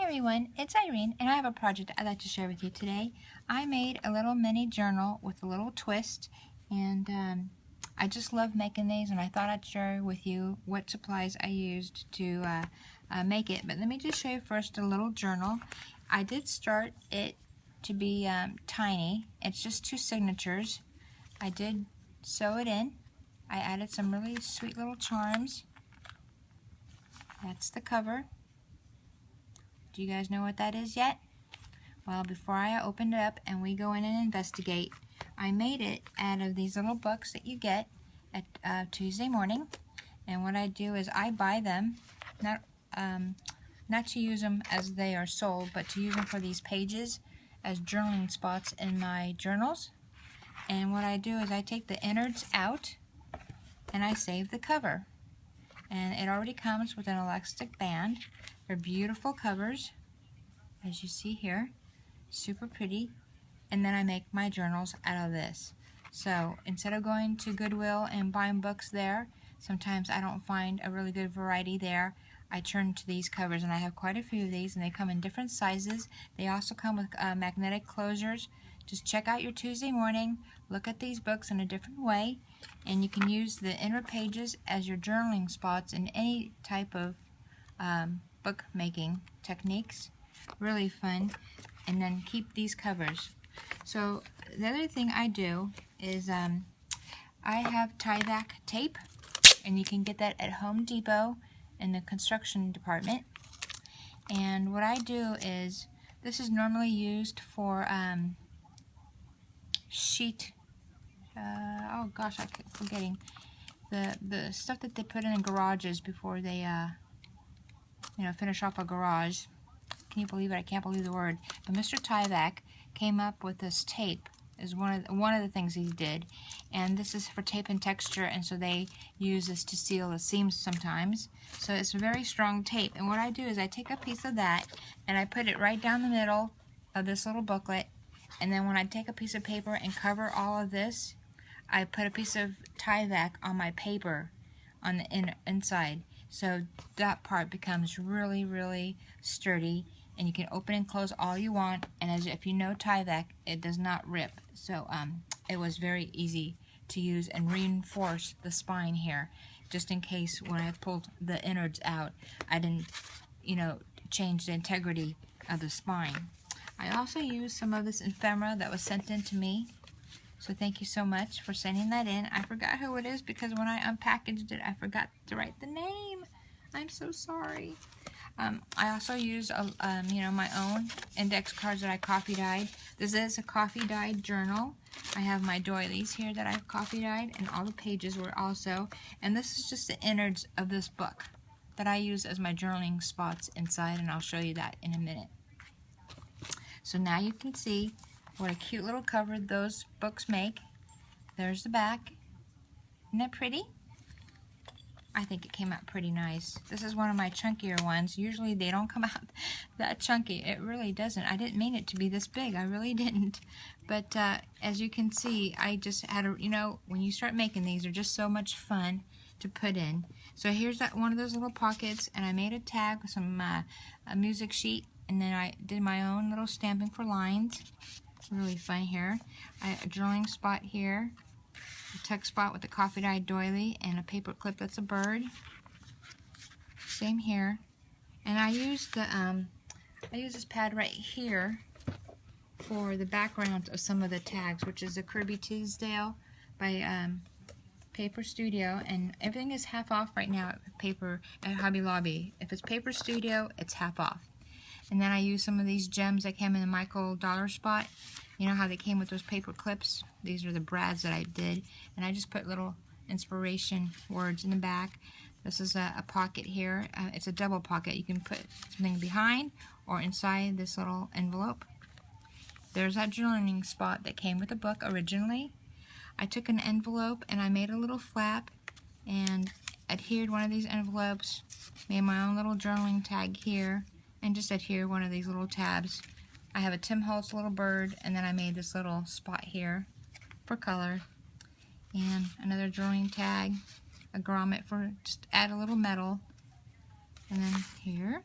everyone, it's Irene, and I have a project I'd like to share with you today. I made a little mini journal with a little twist, and I just love making these, and I thought I'd share with you what supplies I used to make it. But let me just show you first a little journal. I did start it to be tiny. It's just 2 signatures. I did sew it in. I added some really sweet little charms. That's the cover. Do you guys know what that is yet? Well, before I open it up and we go in and investigate, I made it out of these little books that you get at Tuesday morning. And what I do is I buy them, not to use them as they are sold, but to use them for these pages as journaling spots in my journals. And what I do is I take the innards out and I save the cover. And it already comes with an elastic band. They're beautiful covers, as you see here, super pretty. And then I make my journals out of this. So instead of going to Goodwill and buying books there, sometimes I don't find a really good variety there. I turn to these covers, and I have quite a few of these, and they come in different sizes. They also come with magnetic closures. Just check out your Tuesday morning, look at these books in a different way, and you can use the inner pages as your journaling spots in any type of book making techniques. Really fun. And then keep these covers. So the other thing I do is I have Tyvek tape, and you can get that at Home Depot in the construction department. And what I do is, this is normally used for sheet, oh gosh, I keep forgetting, the stuff that they put in garages before they finish off a garage. Can you believe it? I can't believe the word. But Mr. Tyvek came up with this tape. Is one of the things he did, and this is for tape and texture, and so they use this to seal the seams sometimes. So it's a very strong tape, and what I do is I take a piece of that and I put it right down the middle of this little booklet, and then when I take a piece of paper and cover all of this, I put a piece of Tyvek on my paper on the inside, so that part becomes really, really sturdy. And you can open and close all you want, and as if you know Tyvek, it does not rip. So it was very easy to use and reinforce the spine here, just in case when I pulled the innards out, I didn't, change the integrity of the spine. I also used some of this ephemera that was sent in to me, so thank you so much for sending that in. I forgot who it is because when I unpackaged it, I forgot to write the name. I'm so sorry. I also used, my own index cards that I coffee dyed. This is a coffee dyed journal. I have my doilies here that I've coffee dyed, and all the pages were also. And this is just the innards of this book that I use as my journaling spots inside, and I'll show you that in a minute. So now you can see what a cute little cover those books make. There's the back. Isn't that pretty? I think it came out pretty nice. This is one of my chunkier ones. Usually they don't come out that chunky. It really doesn't. I didn't mean it to be this big. I really didn't. But as you can see, I just had a, when you start making these, they're just so much fun to put in. So here's that one of those little pockets, and I made a tag with some a music sheet, and then I did my own little stamping for lines. Really fun here. A journaling spot here. A tuck spot with a coffee dyed doily and a paper clip that's a bird. Same here. And I used this pad right here for the background of some of the tags, which is a Kirby Tisdale by Paper Studio, and everything is half off right now at Hobby Lobby. If it's Paper Studio, it's half off. And then I used some of these gems that came in the Michael Dollar spot. You know how they came with those paper clips? These are the brads that I did. And I just put little inspiration words in the back. This is a pocket here. It's a double pocket. You can put something behind or inside this little envelope. There's that journaling spot that came with the book originally. I took an envelope and I made a little flap and adhered one of these envelopes. Made my own little journaling tag here and just adhered one of these little tabs. I have a Tim Holtz little bird, and then I made this little spot here for color, and another journaling tag, a grommet for just add a little metal, and then here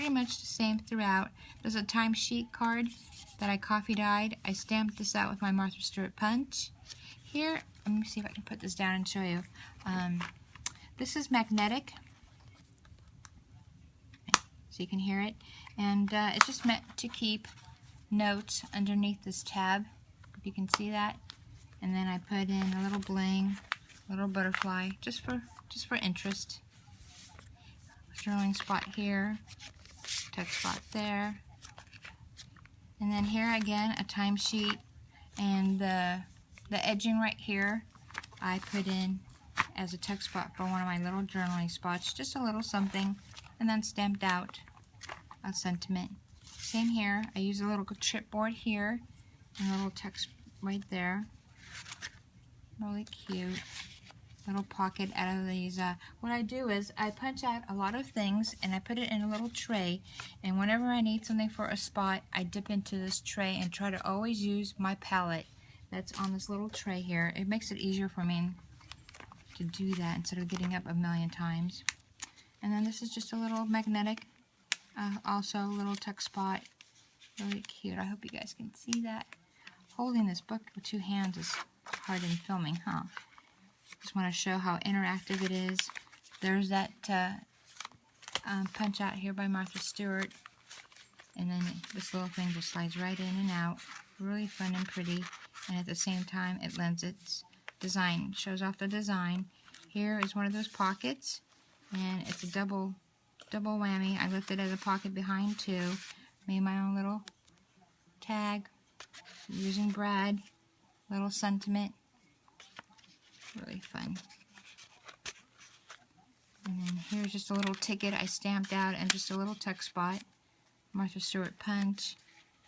pretty much the same throughout. There's a timesheet card that I coffee dyed. I stamped this out with my Martha Stewart punch. Here, let me see if I can put this down and show you. This is magnetic, so you can hear it, and it's just meant to keep notes underneath this tab, if you can see that. And then I put in a little bling, a little butterfly, just for interest. Journaling spot here, text spot there, and then here again a timesheet, and the edging right here I put in as a text spot for one of my little journaling spots, just a little something, and then stamped out a sentiment. Same here, I use a little chipboard here and a little text right there. Really cute. Little pocket out of these. What I do is I punch out a lot of things and I put it in a little tray, and whenever I need something for a spot, I dip into this tray and try to always use my palette that's on this little tray here. It makes it easier for me to do that instead of getting up a million times. And then this is just a little magnetic, also a little text spot. Really cute. I hope you guys can see that. Holding this book with two hands is hard in filming, huh? Just want to show how interactive it is. There's that punch out here by Martha Stewart, and then this little thing just slides right in and out. Really fun and pretty, and at the same time it lends its design, shows off the design. Here is one of those pockets, and it's a double whammy. I left it as a pocket behind too. Made my own little tag using Brad, little sentiment. Really fun. And then here's just a little ticket I stamped out and just a little text spot. Martha Stewart punch,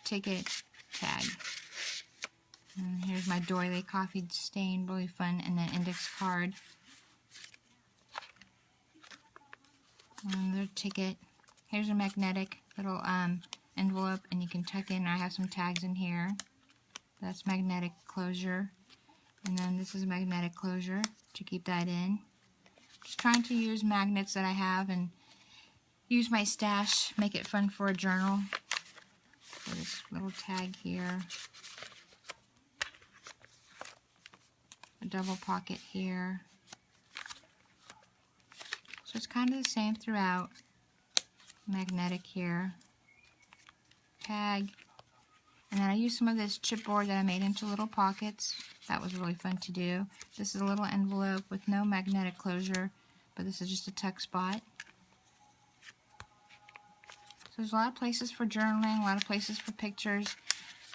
ticket, tag. And here's my doily coffee stain, really fun, and then index card. Another ticket. Here's a magnetic little envelope, and you can tuck in. I have some tags in here. That's magnetic closure. And then this is a magnetic closure to keep that in. Just trying to use magnets that I have and use my stash, make it fun for a journal. So this little tag here. A double pocket here. So it's kind of the same throughout. Magnetic here. Tag. And then I used some of this chipboard that I made into little pockets. That was really fun to do. This is a little envelope with no magnetic closure, but this is just a tuck spot. So there's a lot of places for journaling, a lot of places for pictures.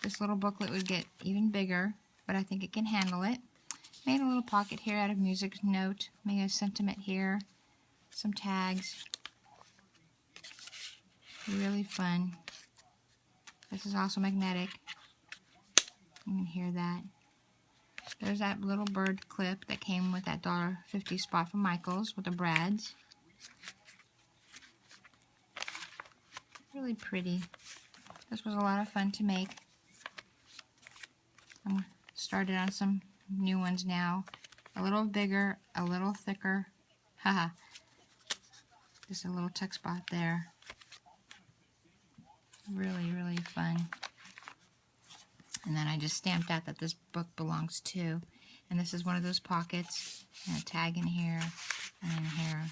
This little booklet would get even bigger, but I think it can handle it. Made a little pocket here out of music note. Made a sentiment here. Some tags. Really fun. This is also magnetic. You can hear that. There's that little bird clip that came with that $1.50 spot from Michael's with the brads. Really pretty. This was a lot of fun to make. I'm started on some new ones now. A little bigger, a little thicker. Haha. Just a little tuck spot there. Really, really fun. And then I just stamped out that this book belongs to. And this is one of those pockets. And a tag in here and in here.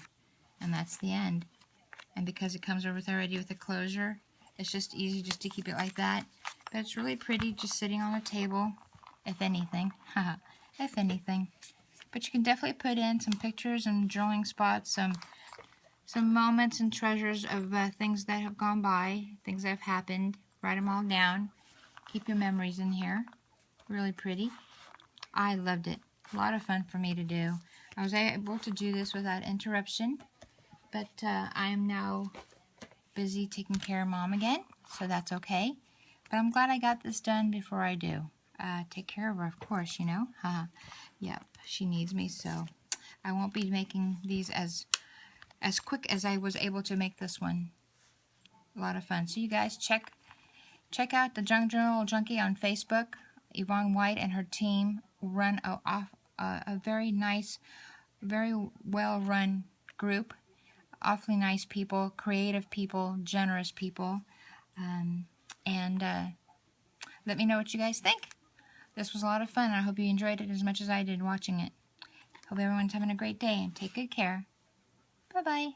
And that's the end. And because it comes over already with a closure, it's just easy just to keep it like that. But it's really pretty just sitting on the table, if anything. Haha, if anything. But you can definitely put in some pictures and drawing spots, some moments and treasures of things that have gone by, things that have happened. Write them all down. Keep your memories in here. Really pretty. I loved it. A lot of fun for me to do. I was able to do this without interruption, but I am now busy taking care of Mom again, so that's okay. But I'm glad I got this done before I do. Take care of her, of course, you know. Yep, she needs me, so I won't be making these as quick as I was able to make this one. A lot of fun. So you guys check out the Junk Journal Junkie on Facebook. Yvonne White and her team run a very nice, very well run group. awfully nice people, creative people, generous people. And let me know what you guys think. This was a lot of fun. I hope you enjoyed it as much as I did watching it. Hope everyone's having a great day and take good care. Bye-bye.